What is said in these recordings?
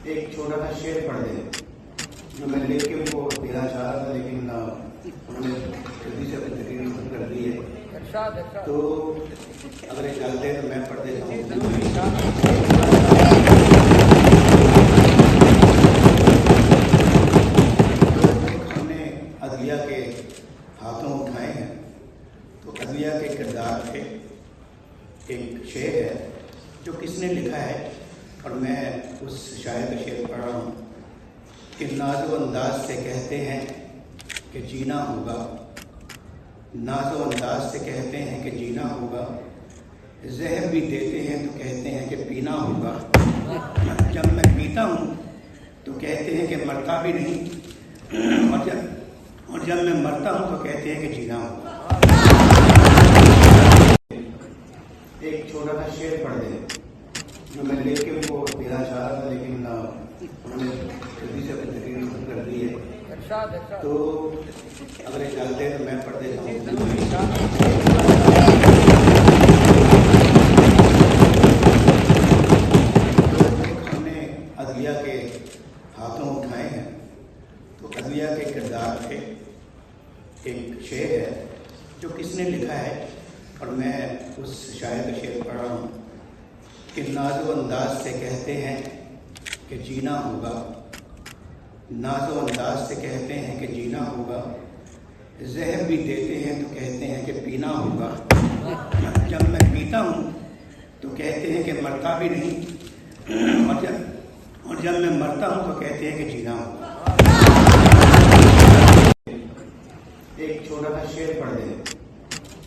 ایک چھوٹا سا شعر پڑھ دیں جو میں لکھ کے ان کو دینا چاہ رہا تھا، لیکن انہوں نے جلدی سے اپنی تقریر ختم کر دی ہے، تو اگر اجازت ہے تو میں پڑھ دیتا ہوں۔ ہم نے عدلیہ کے ہاتھوں اٹھائے ہیں، تو عدلیہ کے کردار پہ ایک شعر ہے جو کس نے لکھا ہے، اور میں اس شاعر کا شعر پڑھ رہا ہوں کہ ناز و انداز سے کہتے ہیں کہ جینا ہوگا، ناز و انداز سے کہتے ہیں کہ جینا ہوگا، زہر بھی دیتے ہیں تو کہتے ہیں کہ پینا ہوگا، جب میں پیتا ہوں تو کہتے ہیں کہ مرتا بھی نہیں، اور جب میں مرتا ہوں تو کہتے ہیں کہ جینا ہوگا۔ ایک چھوٹا سا شعر پڑھ دیں جو میں لکھ کے ان کو دینا چاہ رہا تھا، لیکن انہوں نے جلدی سے اپنی تقریر ختم کر دی ہے، تو اگر اجازت ہے تو میں پڑھ دیتا ہوں۔ ہم نے عدلیہ کے ہاتھوں اٹھائے ہیں، تو عدلیہ کے کردار پہ ایک شعر ہے جو کس نے لکھا ہے، اور میں اس شاعر کا شعر پڑھ رہا ہوں کہ ناز و انداز سے کہتے ہیں کہ جینا ہوگا، ناز و انداز سے کہتے ہیں کہ جینا ہوگا، زہر بھی دیتے ہیں تو کہتے ہیں کہ پینا ہوگا، جب میں پیتا ہوں تو کہتے ہیں کہ مرتا بھی نہیں، اور جب میں مرتا ہوں تو کہتے ہیں کہ جینا ہوگا۔ ایک چھوٹا سا شعر پڑھ دیں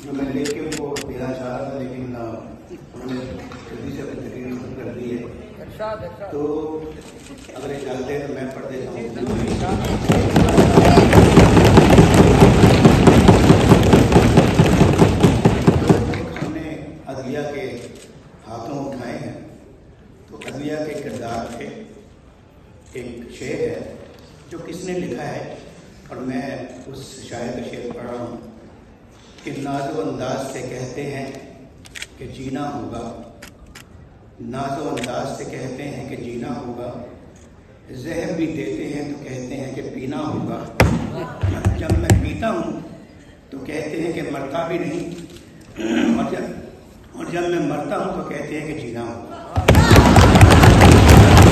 جو میں لکھ کے ان کو دینا چاہ رہا تھا، لیکن انہوں نے جلدی سے اپنی تقریر ختم کر دی ہے، تو اگر اجازت ہے تو میں پڑھ دیتا ہوں۔ ہم نے عدلیہ کے ہاتھوں اٹھائے ہیں، تو عدلیہ کے کردار پہ ایک شعر ہے جو کس نے لکھا ہے، اور میں اس شاعر کا شعر پڑھ رہا ہوں کہ ناز و انداز سے کہتے ہیں کہ جینا ہوگا، ناز و انداز سے کہتے ہیں کہ جینا ہوگا، زہر بھی دیتے ہیں تو کہتے ہیں کہ پینا ہوگا، جب میں پیتا ہوں تو کہتے ہیں کہ مرتا بھی نہیں، اور جب میں مرتا ہوں تو کہتے ہیں کہ جینا ہوگا۔